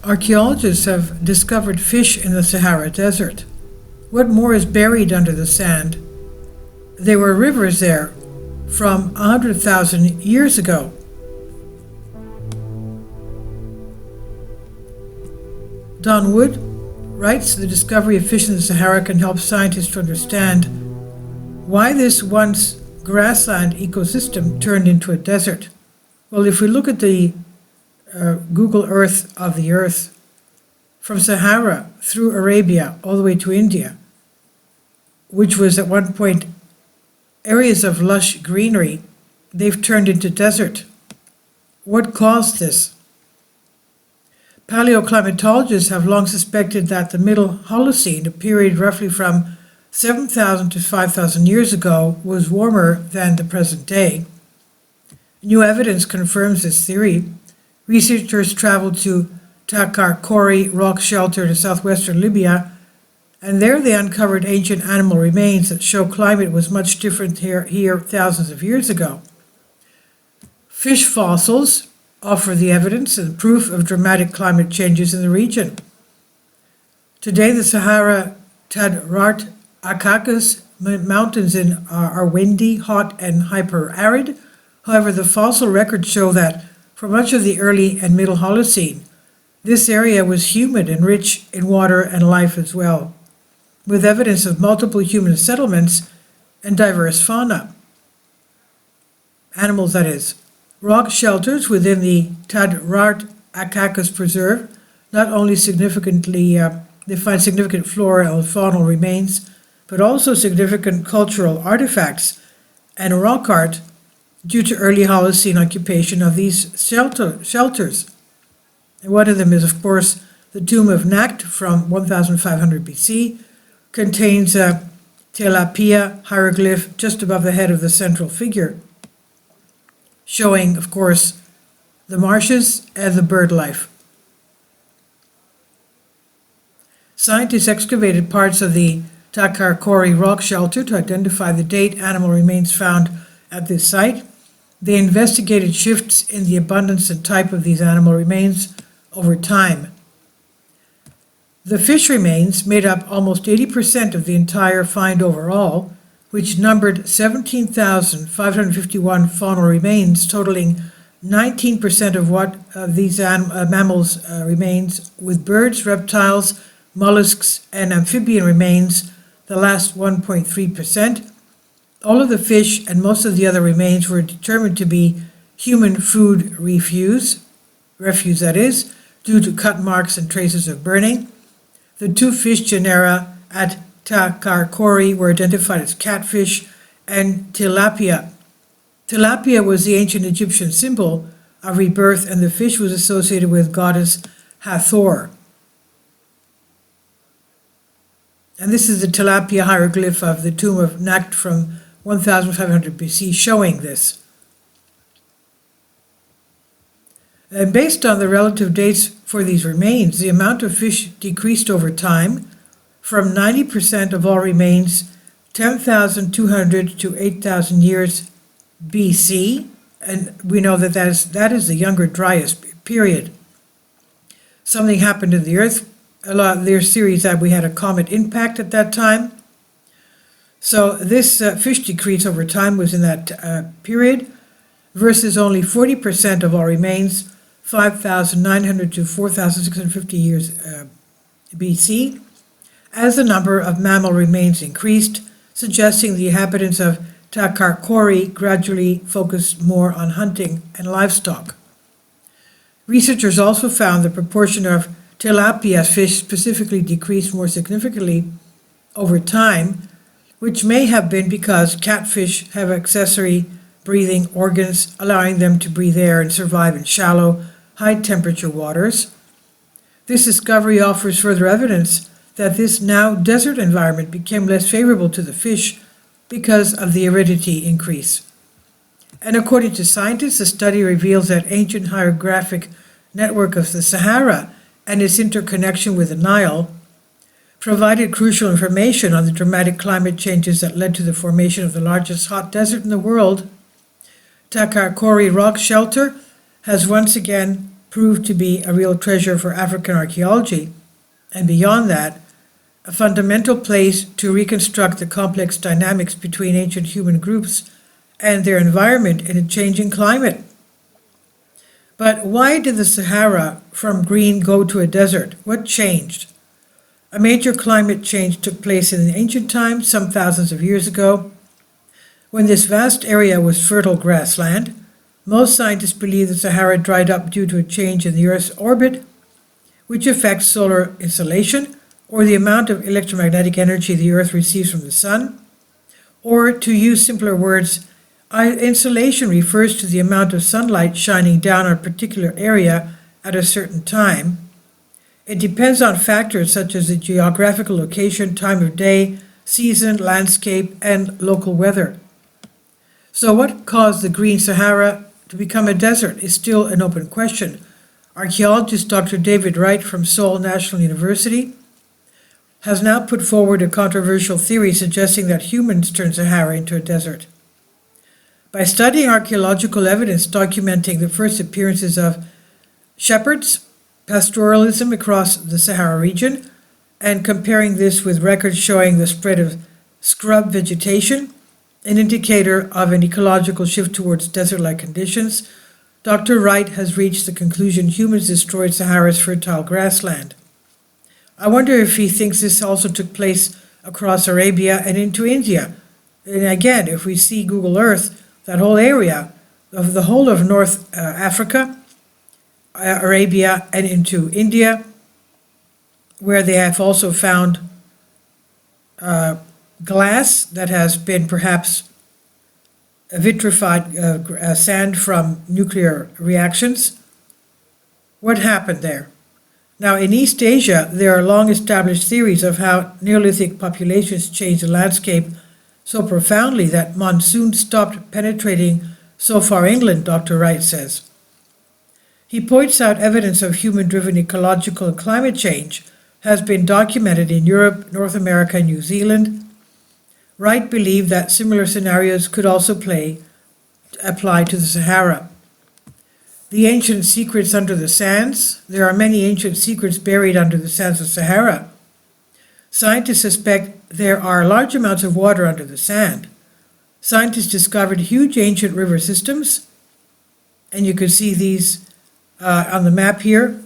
Archaeologists have discovered fish in the Sahara Desert. What more is buried under the sand? There were rivers there from 100,000 years ago. Don Wood writes the discovery of fish in the Sahara can help scientists to understand why this once grassland ecosystem turned into a desert. Well, if we look at the Google Earth of the Earth, from Sahara through Arabia all the way to India, which was at one point areas of lush greenery, they've turned into desert. What caused this? Paleoclimatologists have long suspected that the Middle Holocene, a period roughly from 7,000 to 5,000 years ago, was warmer than the present day. New evidence confirms this theory. Researchers traveled to Takarkori rock shelter in southwestern Libya, and there they uncovered ancient animal remains that show climate was much different here thousands of years ago. Fish fossils offer the evidence and proof of dramatic climate changes in the region. Today, the Sahara Tadrart Akakas mountains are windy, hot, and hyper-arid. However, the fossil records show that for much of the early and middle Holocene, this area was humid and rich in water and life as well, with evidence of multiple human settlements and diverse fauna. Animals, that is. Rock shelters within the Tadrart Akakas Preserve not only they find significant flora and faunal remains, but also significant cultural artifacts and rock art due to early Holocene occupation of these shelters. And one of them is, of course, the tomb of Nakht from 1500 BC, contains a tilapia hieroglyph just above the head of the central figure, showing, of course, the marshes and the bird life. Scientists excavated parts of the Takarkori rock shelter to identify the date animal remains found at this site. They investigated shifts in the abundance and type of these animal remains over time. The fish remains made up almost 80% of the entire find overall, which numbered 17,551 faunal remains, totaling 19% of what these mammals remains, with birds, reptiles, mollusks, and amphibian remains the last 1.3%. All of the fish and most of the other remains were determined to be human food refuse that is, due to cut marks and traces of burning. The two fish genera at Takarkori were identified as catfish and tilapia. Tilapia was the ancient Egyptian symbol of rebirth, and the fish was associated with goddess Hathor. And this is the tilapia hieroglyph of the tomb of Nakht from 1500 BC showing this. And based on the relative dates for these remains, the amount of fish decreased over time from 90% of all remains 10,200 to 8,000 years BC, and we know that is the younger Dryas period. Something happened in the Earth. A lot of their series that we had a comet impact at that time. So this fish decrease over time was in that period, versus only 40% of all remains, 5,900 to 4,650 years BC, as the number of mammal remains increased, suggesting the inhabitants of Takarkori gradually focused more on hunting and livestock. Researchers also found the proportion of tilapia fish specifically decreased more significantly over time, which may have been because catfish have accessory breathing organs, allowing them to breathe air and survive in shallow, high-temperature waters. This discovery offers further evidence that this now desert environment became less favorable to the fish because of the aridity increase. And according to scientists, the study reveals that ancient hydrographic network of the Sahara and its interconnection with the Nile provided crucial information on the dramatic climate changes that led to the formation of the largest hot desert in the world. Takarkori rock shelter has once again proved to be a real treasure for African archaeology, and beyond that, a fundamental place to reconstruct the complex dynamics between ancient human groups and their environment in a changing climate. But why did the Sahara from green go to a desert? What changed? A major climate change took place in ancient times, some thousands of years ago, when this vast area was fertile grassland. Most scientists believe the Sahara dried up due to a change in the Earth's orbit, which affects solar insolation, or the amount of electromagnetic energy the Earth receives from the sun. Or, to use simpler words, insolation refers to the amount of sunlight shining down on a particular area at a certain time. It depends on factors such as the geographical location, time of day, season, landscape, and local weather. So what caused the Green Sahara to become a desert is still an open question. Archaeologist Dr. David Wright from Seoul National University has now put forward a controversial theory suggesting that humans turned Sahara into a desert. By studying archaeological evidence documenting the first appearances of shepherds, pastoralism across the Sahara region, and comparing this with records showing the spread of scrub vegetation, an indicator of an ecological shift towards desert-like conditions, Dr. Wright has reached the conclusion humans destroyed Sahara's fertile grassland. I wonder if he thinks this also took place across Arabia and into India. And again, if we see Google Earth, that whole area of the whole of North Africa, Arabia, and into India, where they have also found glass that has been perhaps vitrified sand from nuclear reactions. What happened there? Now, in East Asia, there are long-established theories of how Neolithic populations changed the landscape so profoundly that monsoons stopped penetrating so far inland, Dr. Wright says. He points out evidence of human-driven ecological and climate change has been documented in Europe, North America, and New Zealand. Wright believed that similar scenarios could also apply to the Sahara. The ancient secrets under the sands. There are many ancient secrets buried under the sands of Sahara. Scientists suspect there are large amounts of water under the sand. Scientists discovered huge ancient river systems, and you can see these on the map here.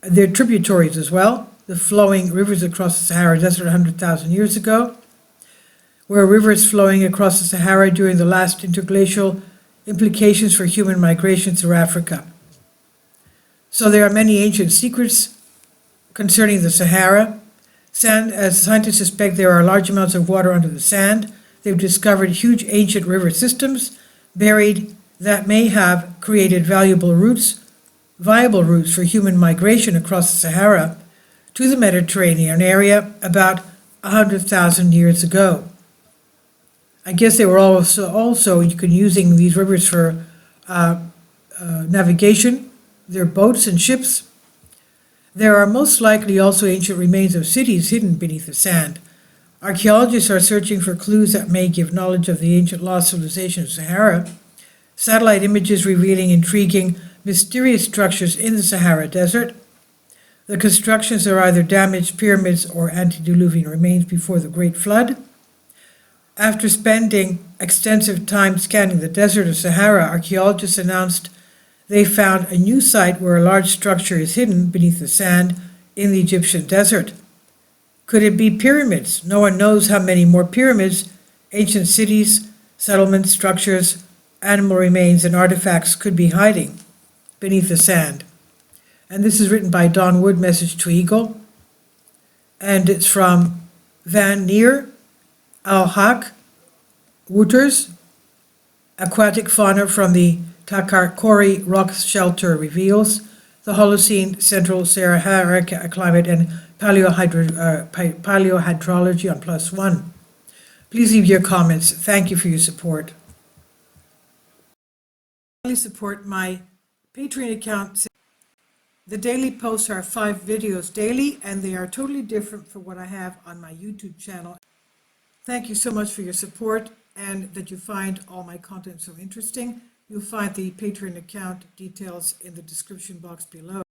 They're tributaries as well, the flowing rivers across the Sahara Desert 100,000 years ago, where rivers flowing across the Sahara during the last interglacial implications for human migration through Africa. So there are many ancient secrets concerning the Sahara. As scientists suspect there are large amounts of water under the sand. They've discovered huge ancient river systems buried that may have created viable routes for human migration across the Sahara to the Mediterranean area about 100,000 years ago. I guess they were also using these rivers for navigation, their boats and ships. There are most likely also ancient remains of cities hidden beneath the sand. Archaeologists are searching for clues that may give knowledge of the ancient lost civilization of Sahara. Satellite images revealing intriguing, mysterious structures in the Sahara Desert. The constructions are either damaged pyramids or antediluvian remains before the Great Flood. After spending extensive time scanning the desert of Sahara, archaeologists announced they found a new site where a large structure is hidden beneath the sand in the Egyptian desert. Could it be pyramids? No one knows how many more pyramids, ancient cities, settlements, structures, animal remains, and artifacts could be hiding beneath the sand. And this is written by Don Wood, Message to Eagle. And it's from Van Neer, Al-Haq, Wouters, aquatic fauna from the Takarkori rock shelter reveals the Holocene Central Sahara climate and paleohydrology on +1. Please leave your comments. Thank you for your support. Please support my Patreon account. The daily posts are 5 videos daily, and they are totally different from what I have on my YouTube channel. Thank you so much for your support and that you find all my content so interesting. You'll find the patron account details in the description box below.